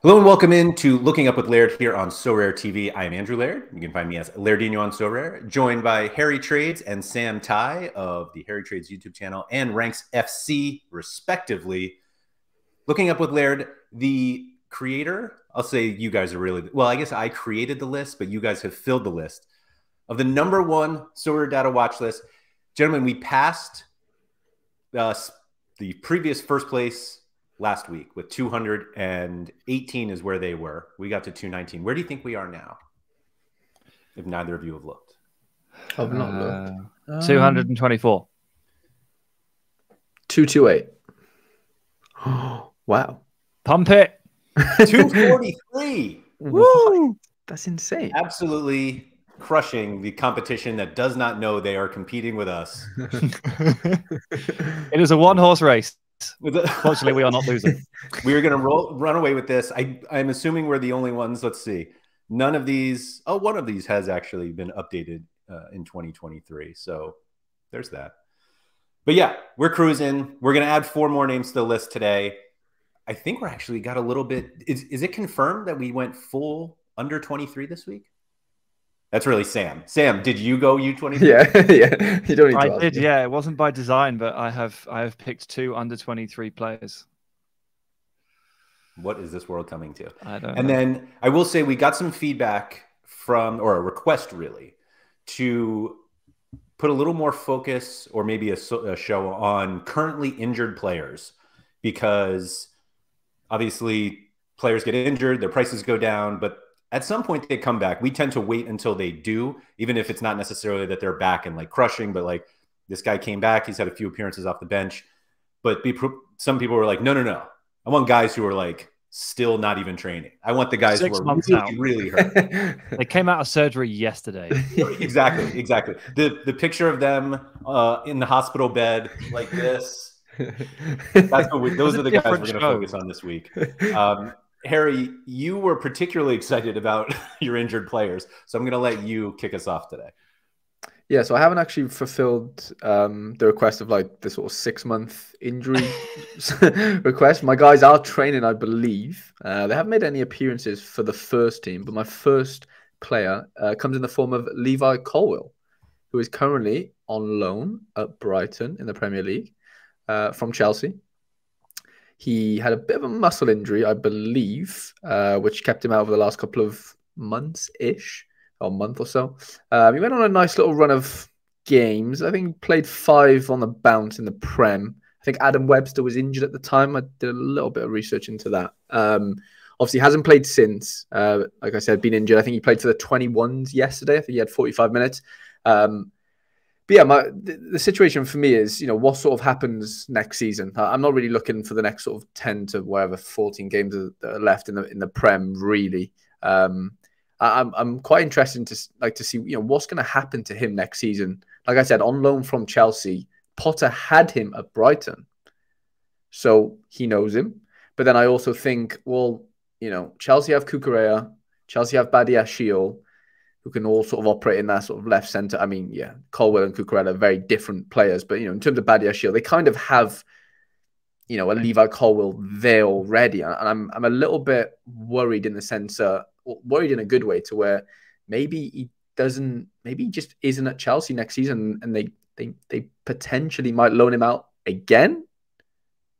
Hello and welcome into Looking Up with Laird here on Sorare TV. I am Andrew Laird. You can find me as Lairdinho on Sorare, joined by Harry Trades and Sam Tighe of the Harry Trades YouTube channel and Ranks FC, respectively. Looking Up with Laird, the creator, I'll say you guys are really, well, I guess I created the list, but you guys have filled the list of the #1 Sorare data watch list. Gentlemen, we passed the previous first place last week with 218 is where they were. We got to 219. Where do you think we are now? If neither of you have looked. I've not looked. 224. 228. Wow. Pump it. 243. Woo! That's insane. Absolutely crushing the competition that does not know they are competing with us. It is a one-horse race. Fortunately, we are not losing. We are going to run away with this. I'm assuming we're the only ones. Let's see. None of these. Oh, one of these has actually been updated in 2023. So there's that. But yeah, we're cruising. We're going to add 4 more names to the list today. I think we're actually got a little bit. Is it confirmed that we went full under 23 this week? That's really Sam. Sam, did you go U23? Yeah. You don't need to I did, yeah. It wasn't by design, but I have picked 2 under 23 players. What is this world coming to? I don't know. And then I will say we got some feedback from, or a request really, to put a little more focus or maybe a show on currently injured players, because obviously players get injured, their prices go down, but at some point they come back. We tend to wait until they do, even if it's not necessarily that they're back and like crushing, but like this guy came back, he's had a few appearances off the bench, but some people were like, no. I want guys who are like still not even training. I want the guys who are really hurt. They came out of surgery yesterday. Exactly. The picture of them in the hospital bed like this. Those are the guys we're going to focus on this week. Harry, you were particularly excited about your injured players, so I'm going to let you kick us off today. Yeah, so I haven't actually fulfilled the request of like the sort of 6-month injury request. My guys are training, I believe. They haven't made any appearances for the first team, but my first player comes in the form of Levi Colwell, who is currently on loan at Brighton in the Premier League from Chelsea. He had a bit of a muscle injury, I believe, which kept him out for the last couple of months-ish, or month or so. He went on a nice little run of games. I think he played 5 on the bounce in the Prem. I think Adam Webster was injured at the time. I did a little bit of research into that. Obviously, hasn't played since. Like I said, been injured. I think he played for the 21s yesterday. I think he had 45 minutes. But yeah, the situation for me is, what sort of happens next season. I'm not really looking for the next sort of 10 to whatever 14 games that are left in the Prem, really. I'm quite interested to see what's going to happen to him next season. Like I said, on loan from Chelsea, Potter had him at Brighton, so he knows him. But then I also think, Chelsea have Cucurella, Chelsea have Badiashile, who can all sort of operate in that sort of left centre. I mean, yeah, Colwell and Cucurella are very different players, but in terms of Badiashile, they kind of have a Levi Colwell there already, and I'm a little bit worried in the sense, worried in a good way, to where maybe he just isn't at Chelsea next season, and they potentially might loan him out again.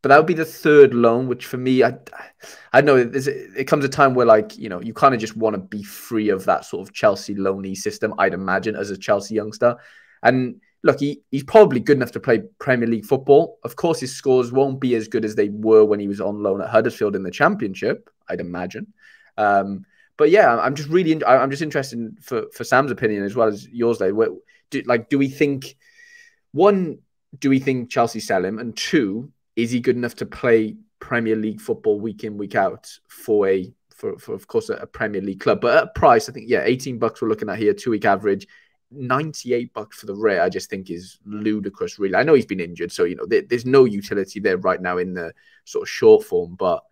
But that would be the 3rd loan, which for me, I know it comes a time where you kind of just want to be free of that sort of Chelsea loanee system, I'd imagine, as a Chelsea youngster. And look, he's probably good enough to play Premier League football. Of course, his scores won't be as good as they were when he was on loan at Huddersfield in the Championship, I'd imagine. But yeah, I'm just interested for Sam's opinion as well as yours, do we think, 1, do we think Chelsea sell him? And 2, is he good enough to play Premier League football week in, week out for of course, a Premier League club? But at price, I think, $18 we're looking at here, 2-week average. $98 for the rare, I just think is ludicrous, really. I know he's been injured, so there's no utility there right now in the sort of short form. But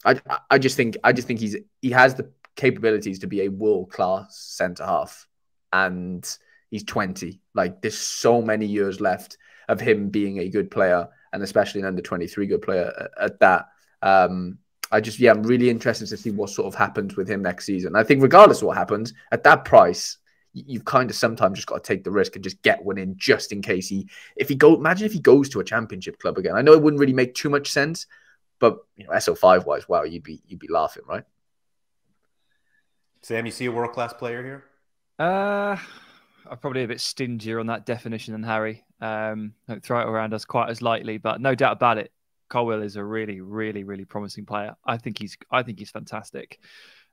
I just think he has the capabilities to be a world-class centre half, and he's 20. There's so many years left of him being a good player, and especially an under 23 good player at that. I'm really interested to see what sort of happens with him next season. I think regardless of what happens at that price, you've kind of sometimes just got to take the risk and just get one in just in case imagine if he goes to a championship club again. I know it wouldn't really make too much sense, but SO5 wise, wow, you'd be laughing, right? Sam, you see a world-class player here? I'm probably a bit stingier on that definition than Harry. Don't throw it around us quite as lightly, but no doubt about it, Colwell is a really, really, really promising player. I think he's fantastic.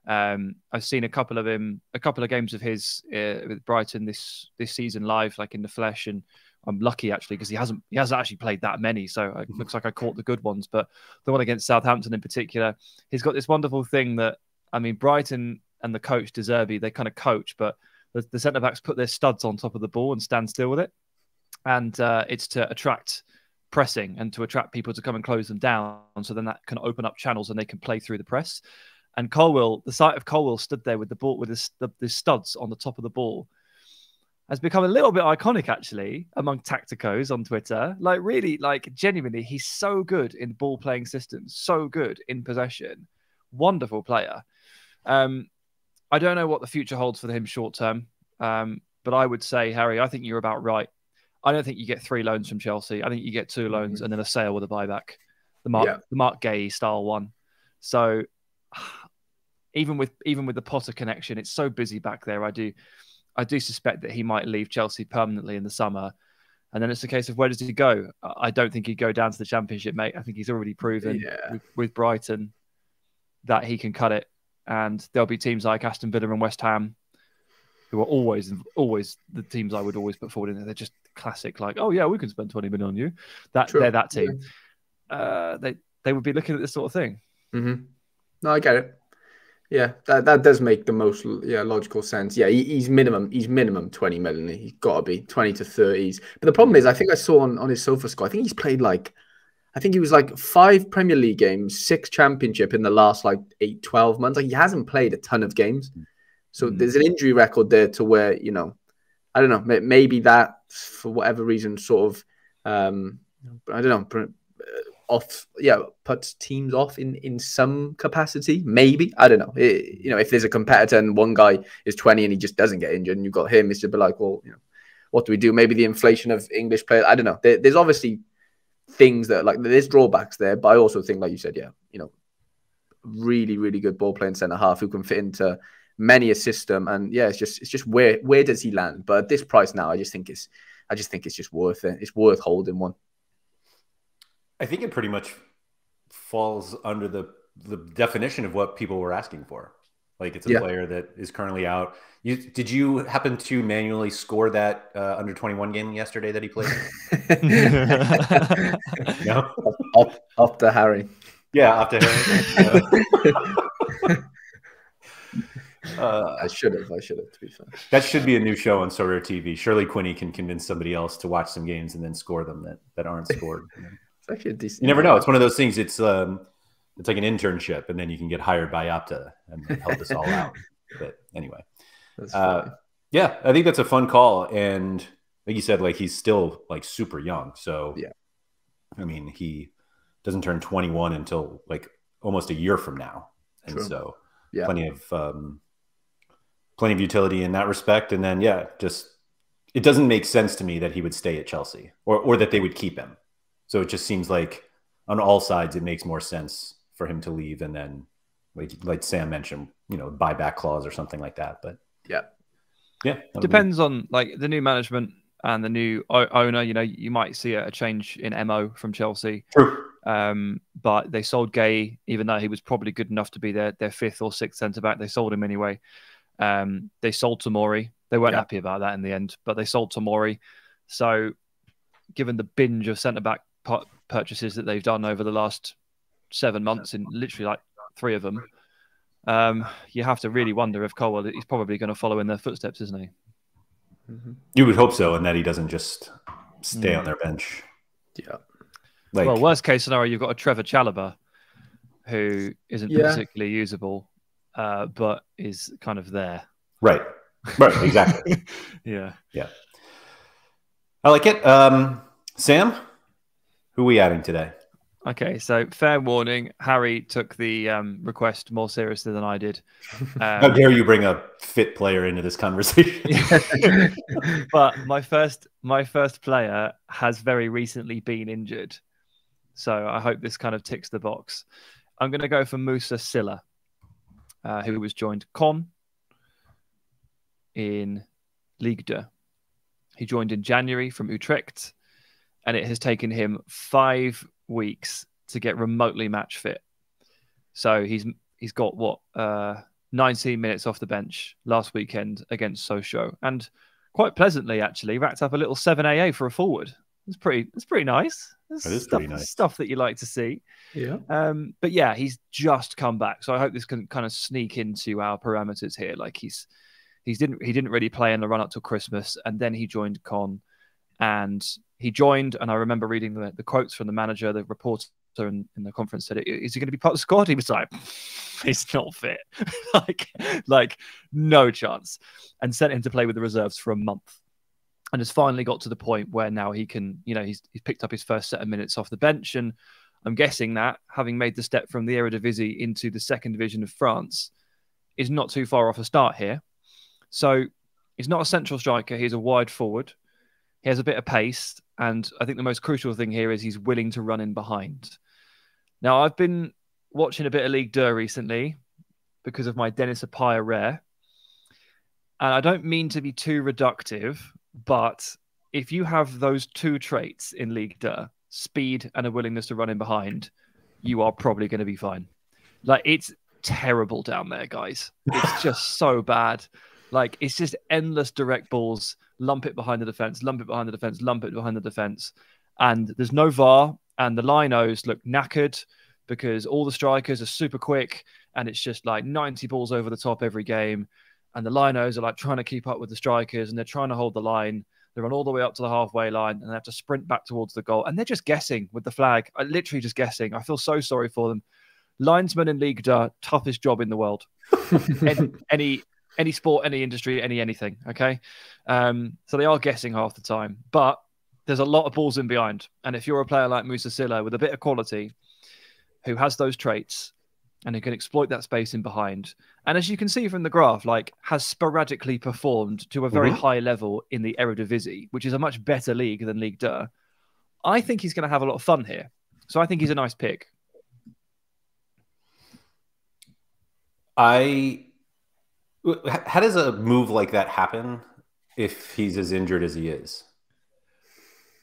I've seen a couple of games of his with Brighton this season live, like in the flesh, and I'm lucky actually because he hasn't actually played that many, so it looks like I caught the good ones. But the one against Southampton in particular, he's got this wonderful thing that, I mean, Brighton and the coach De Zerbi, they kind of coach, but the centre backs put their studs on top of the ball and stand still with it, and it's to attract pressing and to attract people to come and close them down, so then that can open up channels and they can play through the press. And Colwell, the sight of Colwell stood there with the ball, with his studs on the top of the ball, has become a little bit iconic actually among tacticos on Twitter. Like really, like genuinely, he's so good in ball playing systems, so good in possession, wonderful player. I don't know what the future holds for him short term, but I would say, Harry, I think you're about right. I don't think you get 3 loans from Chelsea. I think you get 2 loans and then a sale with a buyback, the Mark Gay style one. So even with the Potter connection, it's so busy back there. I do suspect that he might leave Chelsea permanently in the summer, and then it's a case of where does he go? I don't think he'd go down to the Championship, mate. I think he's already proven with Brighton that he can cut it, and there'll be teams like Aston Villa and West Ham who are always the teams I would always put forward in there. They're just classic, like, oh yeah, we can spend 20 million on you. They're that team. Yeah. They would be looking at this sort of thing. Mm-hmm. No, I get it. Yeah, that does make the most logical sense. Yeah, he's minimum 20 million. He's got to be 20 to 30s. But the problem is, I think I saw on his sofa score, I think he's played he was 5 Premier League games, 6 Championship in the last 8-12 months. Like, he hasn't played a ton of games. So there's an injury record there to where, I don't know, maybe that for whatever reason sort of, I don't know, puts teams off in some capacity. Maybe, I don't know. If there's a competitor and one guy is 20 and he just doesn't get injured, and you've got him, it's just be like, well, what do we do? Maybe the inflation of English players. I don't know. There's obviously things that there's drawbacks there, but I also think, like you said, really, really good ball playing centre half who can fit into many a system, and it's just where does he land? But at this price now, I just think it's just worth it. It's worth holding one. I think it pretty much falls under the definition of what people were asking for. Like, it's a player that is currently out. Did you happen to manually score that under 21 game yesterday that he played? No, up to Harry. Yeah, up to Harry. I should have, to be fair. That should be a new show on Sorare TV. Surely Quinny can convince somebody else to watch some games and then score them that aren't scored. It's actually a decent. You never know. It's one of those things. It's like an internship, and then you can get hired by Opta and help us all out. But anyway, I think that's a fun call. And like you said, he's still super young. So I mean, he doesn't turn 21 until almost a year from now, and so plenty of utility in that respect. And then it doesn't make sense to me that he would stay at Chelsea or that they would keep him. So it just seems like on all sides, it makes more sense for him to leave. And then like Sam mentioned, buyback clause or something like that. But depends on the new management and the new owner. You might see a change in MO from Chelsea. True. But they sold Gay, even though he was probably good enough to be their 5th or 6th centre back. They sold him anyway. They sold Tomori. They weren't happy about that in the end, but they sold Tomori. So given the binge of centre back purchases that they've done over the last 7 months, in literally 3 of them, you have to really wonder if Colwell, he's probably going to follow in their footsteps, isn't he? Mm-hmm. You would hope so, and that he doesn't just stay on their bench. Yeah. Well, worst case scenario, you've got a Trevor Chalobah who isn't particularly usable, but is kind of there. Right, exactly. Yeah. I like it. Sam, who are we adding today? Okay, so fair warning, Harry took the request more seriously than I did. How dare you bring a fit player into this conversation? But my first player has very recently been injured, so I hope this kind of ticks the box. I'm going to go for Musa Cilla, who was joined Con in Ligue 2. He joined in January from Utrecht, and it has taken him 5 weeks to get remotely match fit. So he's got 19 minutes off the bench last weekend against Sochaux, and quite pleasantly actually racked up a little 7 AA for a forward. It's pretty nice. It is pretty nice stuff that you like to see. Yeah. But yeah, he's just come back, so I hope this can kind of sneak into our parameters here. Like he didn't really play in the run up till Christmas, and then he joined Con, and he joined. And I remember reading the quotes from the manager, the reporter in the conference said, "Is he going to be part of the squad?" He was like, "He's not fit, like no chance," and sent him to play with the reserves for a month. And has finally got to the point where now he can, he's picked up his first set of minutes off the bench. And I'm guessing that, having made the step from the Eredivisie into the second division of France, is not too far off a start here. So he's not a central striker. He's a wide forward. He has a bit of pace. And I think the most crucial thing here is he's willing to run in behind. Now, I've been watching a bit of Ligue 2 recently because of my Dennis Apaya rare. And I don't mean to be too reductive, but if you have those two traits in Ligue 2, speed and a willingness to run in behind, you are probably going to be fine. Like, it's terrible down there, guys. It's just so bad. Like, it's just endless direct balls, lump it behind the defense, lump it behind the defense, lump it behind the defense. And there's no VAR, and the linos look knackered because all the strikers are super quick, and it's just like 90 balls over the top every game. And the linos are like trying to keep up with the strikers, and they're trying to hold the line. They run all the way up to the halfway line, and they have to sprint back towards the goal. And they're just guessing with the flag. Literally just guessing. I feel so sorry for them. Linesmen in Ligue 2, toughest job in the world. any sport, any industry, anything. Okay, so they are guessing half the time, but there's a lot of balls in behind. And if you're a player like Musa Cilla with a bit of quality, who has those traits, and who can exploit that space in behind, and as you can see from the graph, like has sporadically performed to a very high level in the Eredivisie, which is a much better league than Ligue 2. I think he's going to have a lot of fun here. So I think he's a nice pick. How does a move like that happen if he's as injured as he is?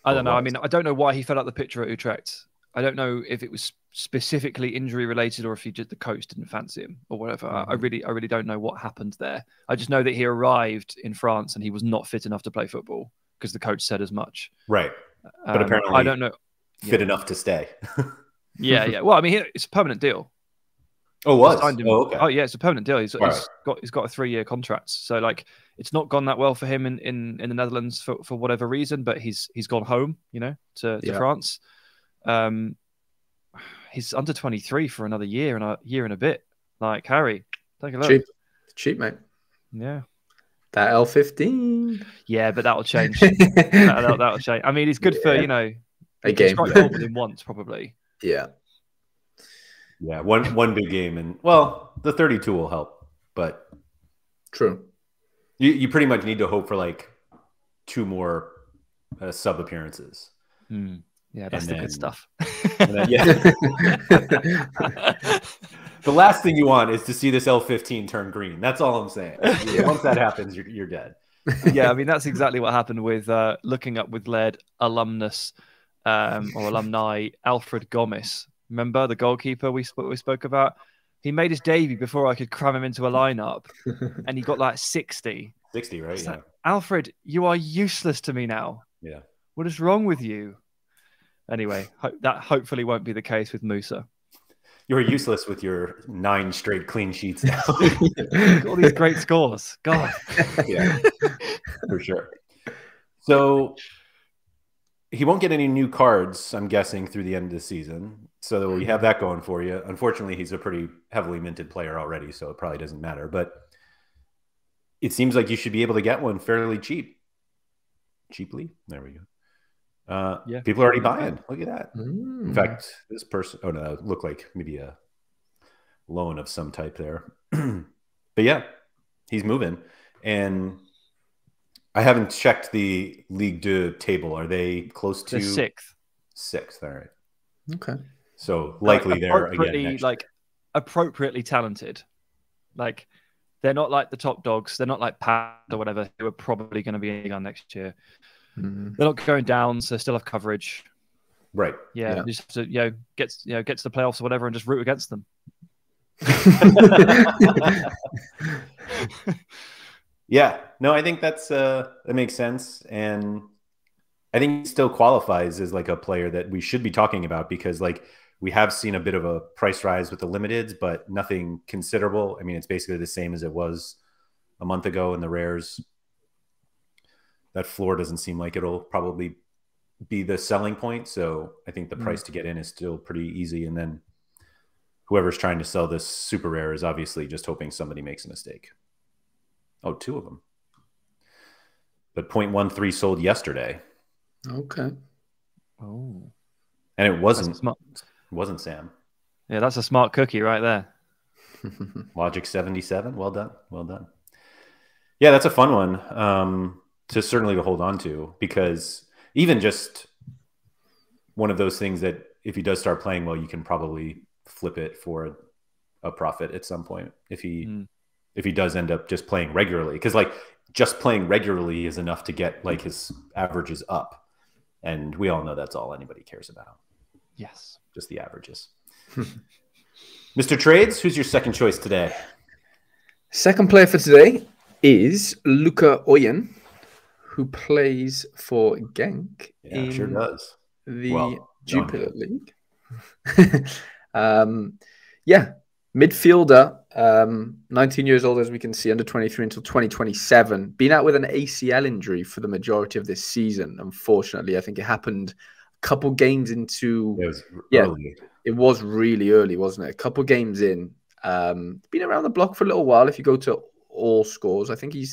I don't know. I mean, I don't know why he fell out the picture at Utrecht. I don't know if it was specifically injury related or if the coach didn't fancy him or whatever. I really don't know what happened there. I just know that he arrived in France and he was not fit enough to play football because the coach said as much. Right. But apparently I don't know. Fit enough to stay. Yeah. Well, I mean, it's a permanent deal. Oh, was? Okay. Oh, yeah, it's a permanent deal. He's got a 3-year contract. So, like, it's not gone that well for him in the Netherlands for whatever reason, but he's gone home, to France. He's under 23 for another year and a bit. Like, Harry, take a look. Cheap, mate. Yeah. That L15. Yeah, but that'll change. that'll change. I mean, he's good for, a game. Strike goal with him once, probably. Yeah. Yeah, one big game, and well, the 32 will help, but true. You pretty much need to hope for like 2 more sub appearances. Yeah, that's the good stuff. The last thing you want is to see this L15 turn green. That's all I'm saying. Once that happens, you're dead. Yeah, I mean that's exactly what happened with looking up with Laird alumnus or alumni Alfred Gomis. Remember the goalkeeper we spoke about? He made his debut before I could cram him into a lineup, and he got like 60. 60, right? Yeah. Like, Alfred, you are useless to me now. Yeah. What is wrong with you? Anyway, that hopefully won't be the case with Musa. You're useless with your 9 straight clean sheets now. All these great scores. God. Yeah, for sure. So he won't get any new cards, I'm guessing, through the end of the season. So you have that going for you. Unfortunately, he's a pretty heavily minted player already, so it probably doesn't matter. But it seems like you should be able to get one fairly cheaply. There we go. Yeah. People are already buying. Look at that. Mm. In fact, this person, oh no, it looked like maybe a loan of some type there. But yeah, he's moving. And I haven't checked the Ligue 2 table. Are they close to sixth? Sixth, all right. Okay. So likely they're again next like year. Appropriately talented. Like they're not like the top dogs. They're not like Pat or whatever who are probably going to be in on next year. Mm-hmm. They're not going down, so they still have coverage. Right. Yeah. You just have to, get to the playoffs or whatever and just root against them. Yeah. No, I think that makes sense. And I think he still qualifies as like a player that we should be talking about because like we have seen a bit of a price rise with the limiteds, but nothing considerable. I mean, it's basically the same as it was a month ago in the rares. That floor doesn't seem like it'll probably be the selling point. So I think the price to get in is still pretty easy. And then whoever's trying to sell this super rare is obviously just hoping somebody makes a mistake. Oh, two of them. But 0.13 sold yesterday. Okay. Oh. And it wasn't Sam. Yeah, that's a smart cookie right there. Logic 77. Well done. Well done. Yeah, that's a fun one certainly to hold on to because even just one of those things that if he does start playing well, you can probably flip it for a profit at some point if he does end up just playing regularly. Because like just playing regularly is enough to get like his averages up. And we all know that's all anybody cares about. Yes. Just the averages. Mr. Trades, who's your second choice today? Second player for today is Luca Oyen, who plays for Genk in sure does. The Jupiler League. Midfielder, 19 years old, as we can see, under 23 until 2027. Been out with an ACL injury for the majority of this season, unfortunately. I think it happened a couple games into... It was early. It was really early, wasn't it? A couple games in. Been around the block for a little while. If you go to all scores, I think he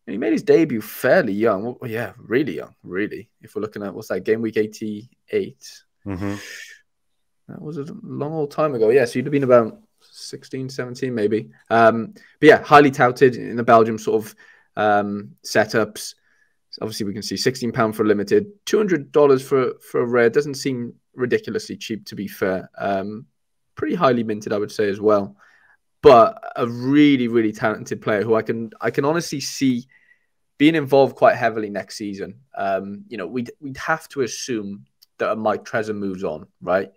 made his debut fairly young. Well, yeah, really young, really. If we're looking at, what's that, game week 88? Mm-hmm. That was a long old time ago. Yeah, so you'd have been about 16, 17 maybe. But yeah, highly touted in the Belgium sort of setups. Obviously, we can see £16 for a limited, $200 for a rare. Doesn't seem ridiculously cheap, to be fair. Pretty highly minted, I would say, as well. But a really, really talented player who I can honestly see being involved quite heavily next season. We'd have to assume that a Mike Trezor moves on, right?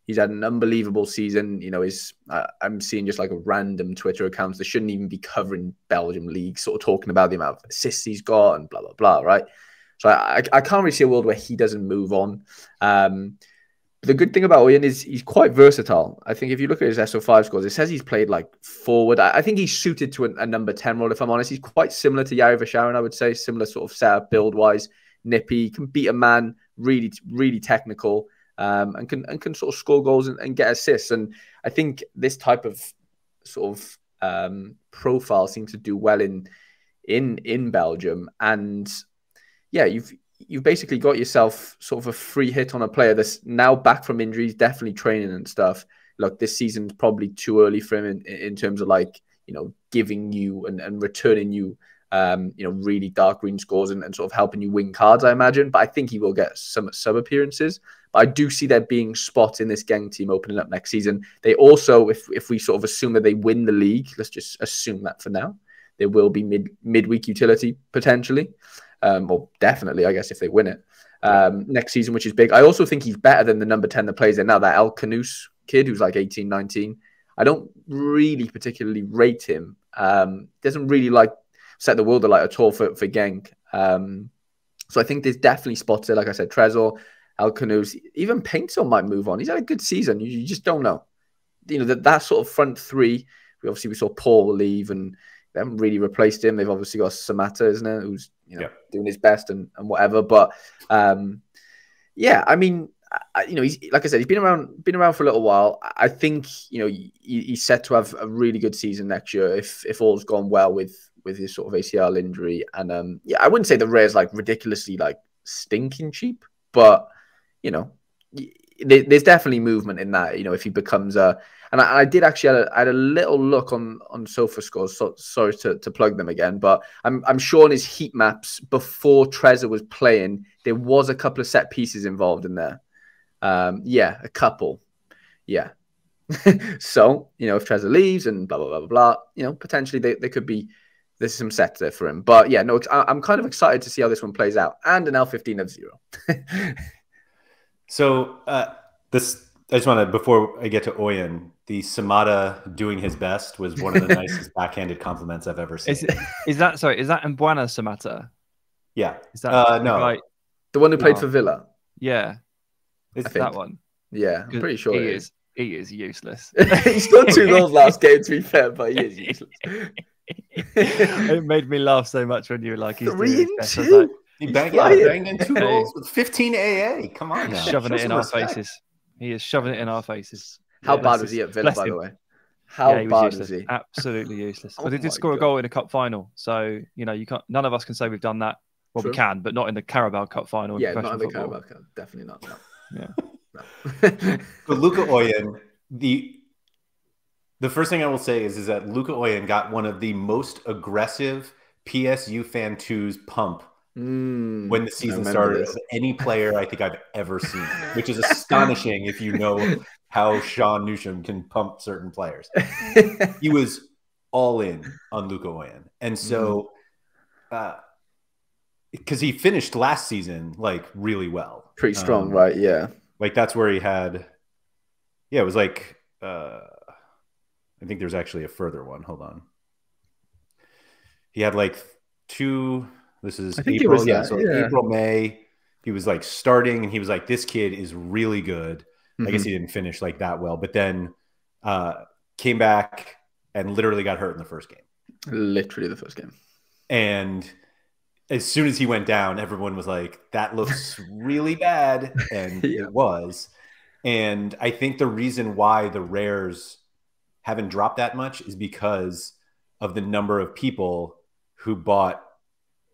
He's had an unbelievable season. I'm seeing just like a random Twitter accounts that shouldn't even be covering Belgium league, sort of talking about the amount of assists he's got and blah, blah, blah, right? So I can't really see a world where he doesn't move on. The good thing about Oyen is he's quite versatile. I think if you look at his SO5 scores, it says he's played like forward. I think he's suited to a number 10 role, if I'm honest. He's quite similar to Yari Vasharin, I would say. Similar sort of setup, build-wise. Nippy, can beat a man, really, really technical, and can sort of score goals and get assists. And I think this type of sort of profile seems to do well in Belgium. And yeah, you've basically got yourself sort of a free hit on a player that's now back from injuries, definitely training and stuff. Look, this season's probably too early for him in terms of like, giving you and returning you, really dark green scores and sort of helping you win cards, I imagine. But I think he will get some sub appearances. But I do see there being spots in this Genk team opening up next season. They also, if we sort of assume that they win the league, let's just assume that for now, there will be midweek utility potentially. Or definitely, I guess, if they win it next season, which is big. I also think he's better than the number 10 that plays there now, that El Kanous kid who's like 18, 19. I don't really particularly rate him. Doesn't really like set the world alight at all for Genk. So I think there's definitely spots there. Like I said, Trezor, El Kanous, even Painter might move on. He's had a good season. You just don't know. That sort of front three. We saw Paul leave and they haven't really replaced him. They've obviously got Samata, isn't it? Who's doing his best and whatever. But yeah, I mean, he's, like I said, he's been around for a little while. I think he's set to have a really good season next year if all's gone well with his sort of ACL injury. And yeah, I wouldn't say the rare's like ridiculously like stinking cheap. but you know, there's definitely movement in that. You know, if he becomes a, and I did actually I had a little look on SofaScore. So sorry to plug them again, but I'm sure in his heat maps before Trezor was playing, there was a couple of set pieces involved in there. Yeah, a couple. Yeah. So, you know, if Trezor leaves and blah, blah, blah, blah, blah, you know, potentially they could be, there's some sets there for him. But yeah, no, I'm kind of excited to see how this one plays out. And an L15 of 0. So I just want to, before I get to Oyen, the Samata doing his best was one of the nicest backhanded compliments I've ever seen. Is that Mbwana Samata? Yeah. Is that no. right? The one who played for Villa? Yeah. Is that one? Yeah, I'm pretty sure he is useless. He scored 2 goals last game, to be fair, but he is useless. It made me laugh so much when you were like, he's 3 and 2. He banged in 2 goals with 15 AA. Come on, he's now. shoving it in our faces. He is shoving it in our faces. How bad was he at Villa, by the way? How bad was he? Absolutely useless. Oh But he did score a goal in a cup final, so you know you can't. None of us can say we've done that. Well, we can, but not in the Carabao Cup final. Yeah, not in the Carabao Cup. Definitely not. No. Yeah. But Luca Oyen, the first thing I will say is that Luca Oyen got one of the most aggressive PSU fan 2's pump when the season started of any player I think I've ever seen, which is astonishing if you know how Sean Newsham can pump certain players. He was all in on Luca Oyen. And so because he finished last season like really well. Pretty strong, right? Yeah. Like that's where he had, it was like, I think there's actually a further one. Hold on. He had like 2, this is April. April, May, he was like starting and he was like, this kid is really good. I guess he didn't finish like that well, but then came back and literally got hurt in the first game. Literally the first game. And as soon as he went down, everyone was like, that looks really bad. And it was. And I think the reason why the rares haven't dropped that much is because of the number of people who bought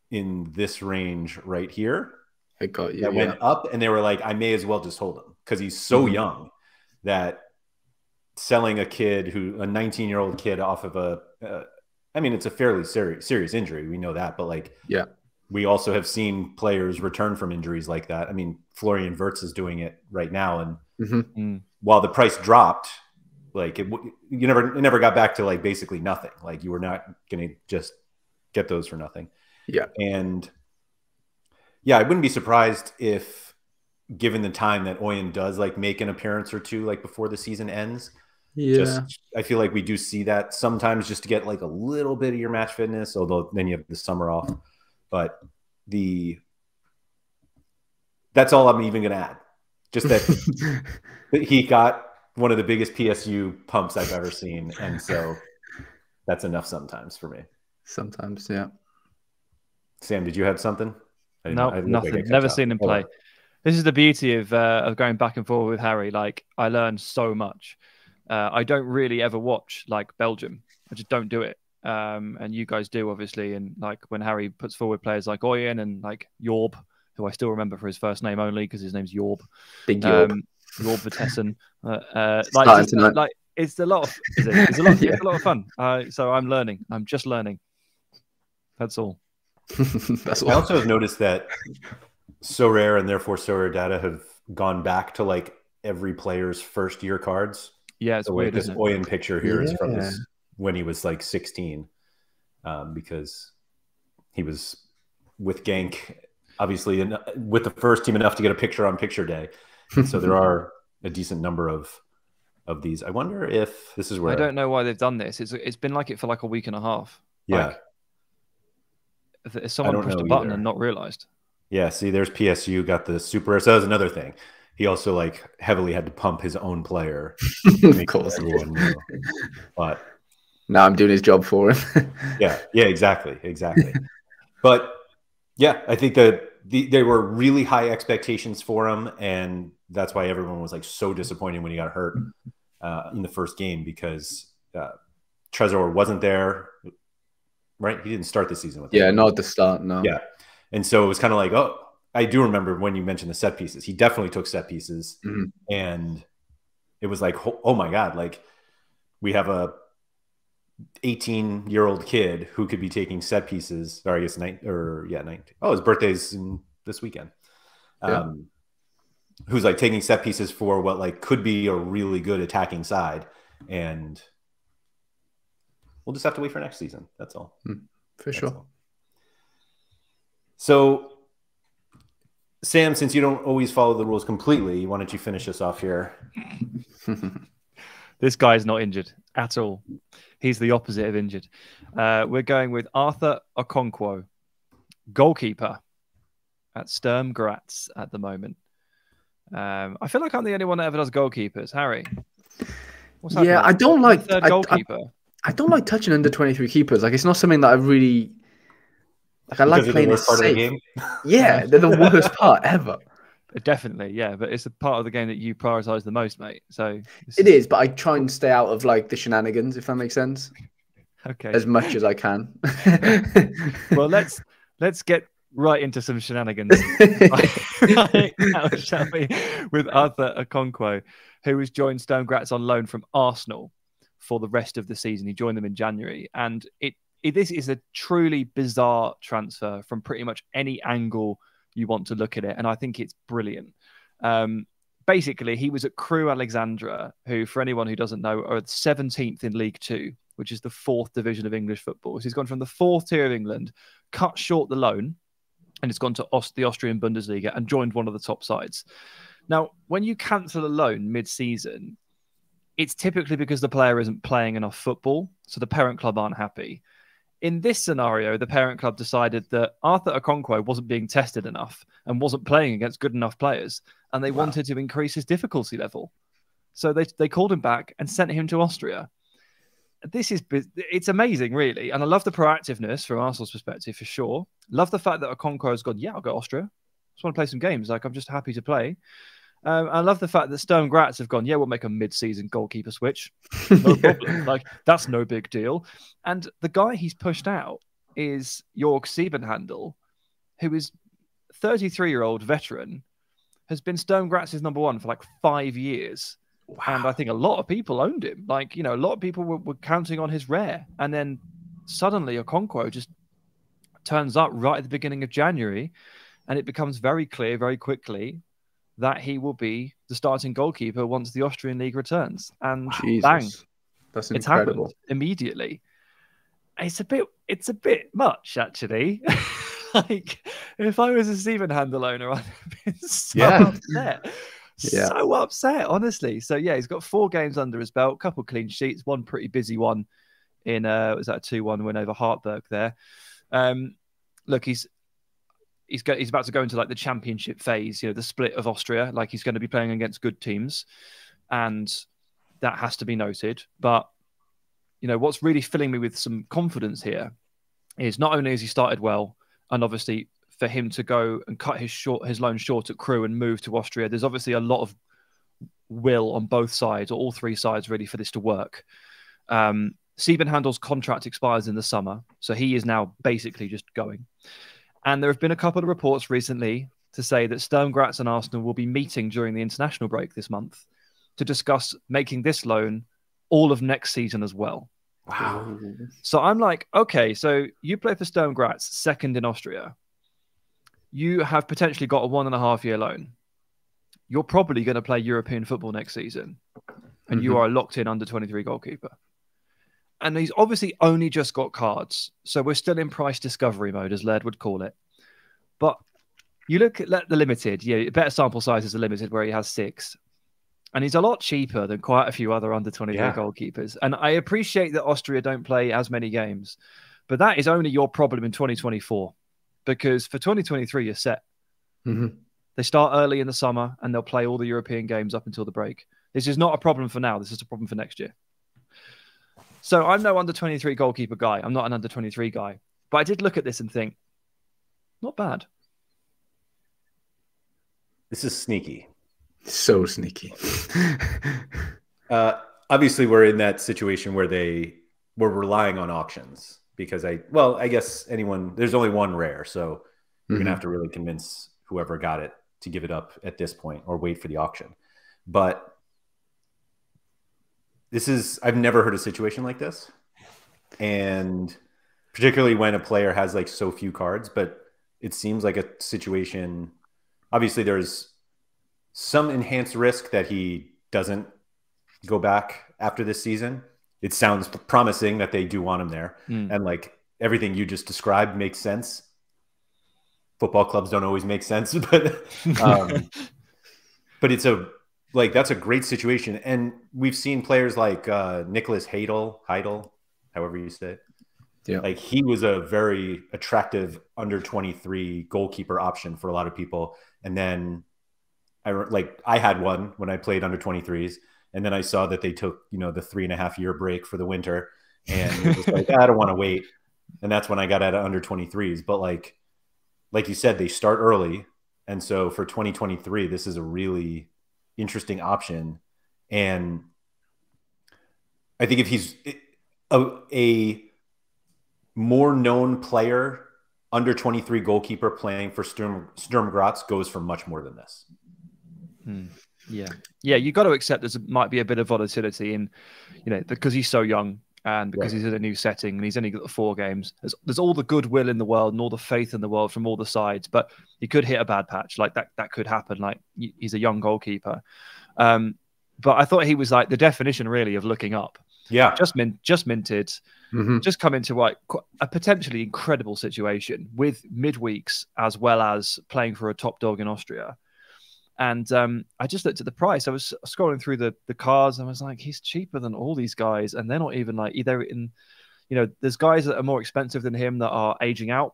in this range right here. That went up and they were like, I may as well just hold him because he's so young that selling a 19-year-old kid off of I mean, it's a fairly serious injury. We know that, but like, we also have seen players return from injuries like that. I mean, Florian Wirtz is doing it right now. And while the price dropped, like it never got back to like basically nothing. Like you were not going to just get those for nothing. Yeah. And I wouldn't be surprised if, given the time that Oyen does like make an appearance or two, like before the season ends. Yeah. I feel like we do see that sometimes just to get like a little bit of your match fitness, although then you have the summer off. But that's all I'm even going to add. Just that he got one of the biggest PSU pumps I've ever seen. And so that's enough sometimes for me. Sometimes, yeah. Sam, did you have something? No, nothing. Never seen him play. This is the beauty of going back and forth with Harry. Like, I learned so much. I don't really ever watch like Belgium. I just don't do it. And you guys do, obviously. And like when Harry puts forward players like Oyen and like Jorb, who I still remember for his first name only because his name's Jorb. Big Jorb. Jorb Vitesse. It's a lot of it's a lot of fun. So I'm learning. I'm just learning. That's all. That's all. I also have noticed that Sorare and therefore Sorare data have gone back to like every player's first year cards. Yeah, it's weird. This Oyen picture here is from when he was like 16, because he was with Genk, obviously, and with the first team enough to get a picture on picture day. And so there are a decent number of these. I wonder if this is where I don't know why they've done this. It's been like it for like a week and a half. Yeah. If someone pushed a button and not realized. Yeah, see, there's PSU got the super. So that was another thing. He also like heavily had to pump his own player. Of course, everyone knew. But now I'm doing his job for him. yeah, exactly. But yeah, I think that there were really high expectations for him, and that's why everyone was like so disappointed when he got hurt in the first game because Trezor wasn't there. Right, he didn't start the season with him. Yeah, not at the start. No. Yeah, and so it was kind of like, oh, I do remember when you mentioned the set pieces. He definitely took set pieces, Mm-hmm. and it was like, oh my God, like we have a 18-year-old kid who could be taking set pieces, or I guess 19. Oh, his birthday's this weekend. Yeah. Who's like taking set pieces for what like could be a really good attacking side, and we'll just have to wait for next season. That's all. For sure. All. So, Sam, since you don't always follow the rules completely, why don't you finish us off here? This guy's not injured at all. He's the opposite of injured. We're going with Arthur Okonkwoy, goalkeeper at Sturm Gratz at the moment. I feel like I'm the only one that ever does goalkeepers. Harry, what's happening? Yeah, I don't like third goalkeeper. I don't like touching under 23 keepers. Like, it's not something that I really like. I like playing it safe. Part of the game? Yeah, they're the worst part ever. Definitely, yeah, but it's a part of the game that you prioritize the most, mate. So it is, but I try and stay out of like the shenanigans, if that makes sense. Okay, as much as I can. Well, let's get right into some shenanigans right now, shall we? With Arthur Okonkwoy, who has joined Sturm Gratz on loan from Arsenal for the rest of the season. He joined them in January, and this is a truly bizarre transfer from pretty much any angle you want to look at it, and I think it's brilliant. Basically, he was at Crewe Alexandra, who, for anyone who doesn't know, are 17th in League Two, which is the 4th division of English football. So he's gone from the 4th tier of England, cut short the loan, and it's gone to the Austrian Bundesliga and joined one of the top sides. Now, when you cancel a loan mid-season, it's typically because the player isn't playing enough football, so the parent club aren't happy. In this scenario, the parent club decided that Arthur Okonkwoy wasn't being tested enough and wasn't playing against good enough players, and they wanted to increase his difficulty level. So they called him back and sent him to Austria. It's amazing, really. And I love the proactiveness from Arsenal's perspective, for sure. Love the fact that Okonkwoy has gone, yeah, I'll go to Austria. Just want to play some games. Like, I'm just happy to play. I love the fact that Sturm Gratz have gone, yeah, we'll make a mid-season goalkeeper switch. No problem. Like, that's no big deal. And the guy he's pushed out is Jörg Siebenhandel, who is 33-year-old veteran, has been Sturm Gratz's #1 for like 5 years. Wow. And I think a lot of people owned him. Like, a lot of people were counting on his rare. And then suddenly Okonkwoy just turns up right at the beginning of January, and it becomes very clear very quickly that he will be the starting goalkeeper once the Austrian League returns. And bang, that's incredible. It's happened immediately. It's a bit much, actually. Like, if I was a Siebenhandel owner, I'd have been so upset. Yeah. So upset, honestly. So yeah, he's got 4 games under his belt, couple clean sheets, one pretty busy one in was that a 2-1 win over Hartberg there. Look, he's about to go into like the championship phase, the split of Austria. Like, he's going to be playing against good teams, and that has to be noted. But what's really filling me with some confidence here is not only has he started well, and obviously for him to go and cut his loan short at Crewe and move to Austria, there's obviously a lot of will on both sides, or all 3 sides, really, for this to work. Siebenhandel's contract expires in the summer, so he is now basically just going. And there have been a couple of reports recently to say that Sturm Gratz and Arsenal will be meeting during the international break this month to discuss making this loan all of next season as well. Wow. So I'm like, okay, so you play for Sturm Gratz, 2nd in Austria. You have potentially got a 1.5-year loan. You're probably going to play European football next season, and you are a locked-in under-23 goalkeeper. And he's obviously only just got cards, so we're still in price discovery mode, as Laird would call it. But you look at the limited, better sample sizes are limited, where he has 6. And he's a lot cheaper than quite a few other under-23 goalkeepers. And I appreciate that Austria don't play as many games, but that is only your problem in 2024. Because for 2023, you're set. They start early in the summer, and they'll play all the European games up until the break. This is not a problem for now. This is a problem for next year. So I'm no under-23 goalkeeper guy. I'm not an under-23 guy. But I did look at this and think, not bad. This is sneaky. So sneaky. Obviously, we're in that situation where we're relying on auctions. Because I guess there's only one rare, so you're going to have to really convince whoever got it to give it up at this point or wait for the auction. But I've never heard a situation like this. And particularly when a player has like so few cards, but it seems like a situation, obviously there's some enhanced risk that he doesn't go back after this season. It sounds promising that they do want him there. And like everything you just described makes sense. Football clubs don't always make sense, but but that's a great situation. And we've seen players like Nicholas Heidel, however you say it. Yeah. Like he was a very attractive under 23 goalkeeper option for a lot of people. And then I had one when I played under 23s. And then I saw that they took, the 3.5-year break for the winter, and it was like, I don't want to wait. And that's when I got out of under 23s. But like you said, they start early. And so for 2023, this is a really interesting option. And I think if he's a more known player, under 23 goalkeeper playing for Sturm Graz goes for much more than this. Yeah, you got to accept there might be a bit of volatility in, because he's so young and because he's in a new setting and he's only got the 4 games. There's all the goodwill in the world and all the faith in the world from all the sides, but he could hit a bad patch. Like that could happen. Like he's a young goalkeeper. But I thought he was like the definition really of looking up. Yeah, just minted, just come into a potentially incredible situation with midweeks as well as playing for a top dog in Austria. And I just looked at the price. I was scrolling through the cards and I was like, he's cheaper than all these guys. And they're not even like either in, there's guys that are more expensive than him that are aging out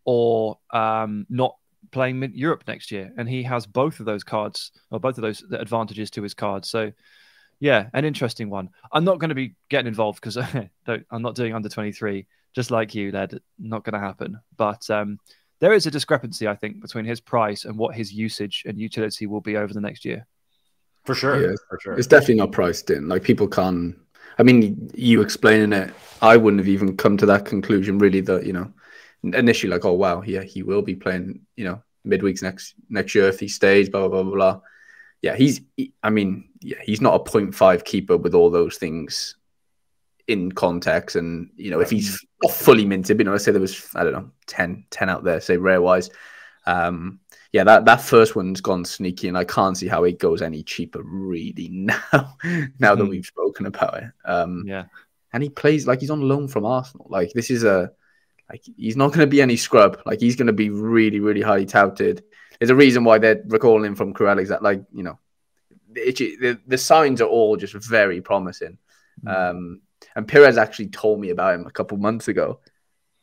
or not playing Europe next year. And he has both of those cards or both of those advantages to his cards. So yeah, an interesting one. I'm not going to be getting involved because I'm not doing under 23, just like you, Laird. Not going to happen. But there is a discrepancy, I think, between his price and what his usage and utility will be over the next year. For sure. Yeah, for sure. It's definitely not priced in. Like people can't. I mean, you explaining it, I wouldn't have even come to that conclusion. Really, that initially, like, oh wow, yeah, he will be playing, midweeks next year if he stays. Blah blah blah blah. Yeah, he's not a 0.5 keeper with all those things in context. And, if he's not fully minted, let's say there was, I don't know, 10 out there, say rare-wise. That first one's gone sneaky, and I can't see how it goes any cheaper really now that we've spoken about it. And he plays like he's on loan from Arsenal. Like, this is he's not going to be any scrub. Like, he's going to be really, really highly touted. There's a reason why they're recalling him from Corelli's. That, the signs are all just very promising. And Perez actually told me about him a couple months ago,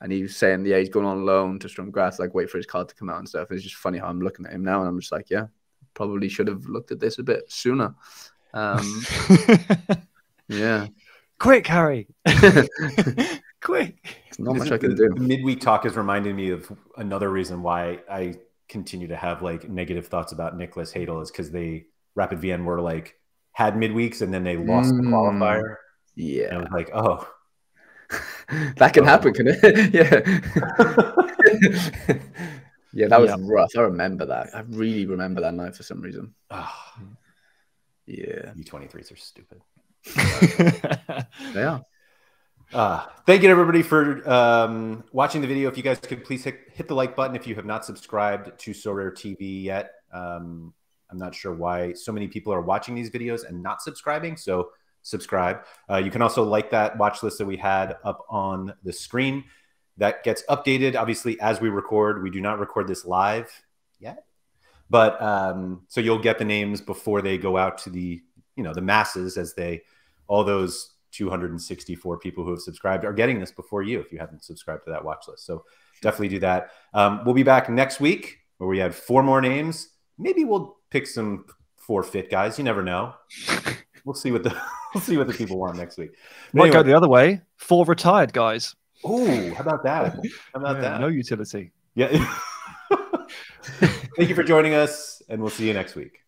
and he was saying, yeah, he's going on loan to Sturm Graz, like wait for his card to come out and stuff. It's just funny how I'm looking at him now, and I'm just like, yeah, probably should have looked at this a bit sooner. Yeah, quick, Harry, quick. There's not much I can do. The midweek talk is reminding me of another reason why I continue to have like negative thoughts about Nicholas Heidel is because Rapid Vienna were like had midweeks and then they lost the qualifier. Yeah, and I was like, oh, that can happen, can it? Yeah. Yeah, that was rough. I remember that. I really remember that night for some reason. Yeah, U23s are stupid. They are. Thank you, everybody, for watching the video. If you guys could please hit the like button if you have not subscribed to Sorare TV yet. I'm not sure why so many people are watching these videos and not subscribing, so subscribe. You can also like that watch list that we had up on the screen. That gets updated, obviously, as we record. We do not record this live yet, but so you'll get the names before they go out to the the masses, as all those 264 people who have subscribed are getting this before you if you haven't subscribed to that watch list. So definitely do that. We'll be back next week where we have 4 more names. Maybe we'll pick some forfeit guys. You never know. We'll see what the people want next week. But Might go the other way. 4 retired guys. Oh, how about that? How about that? No utility. Yeah. Thank you for joining us, and we'll see you next week.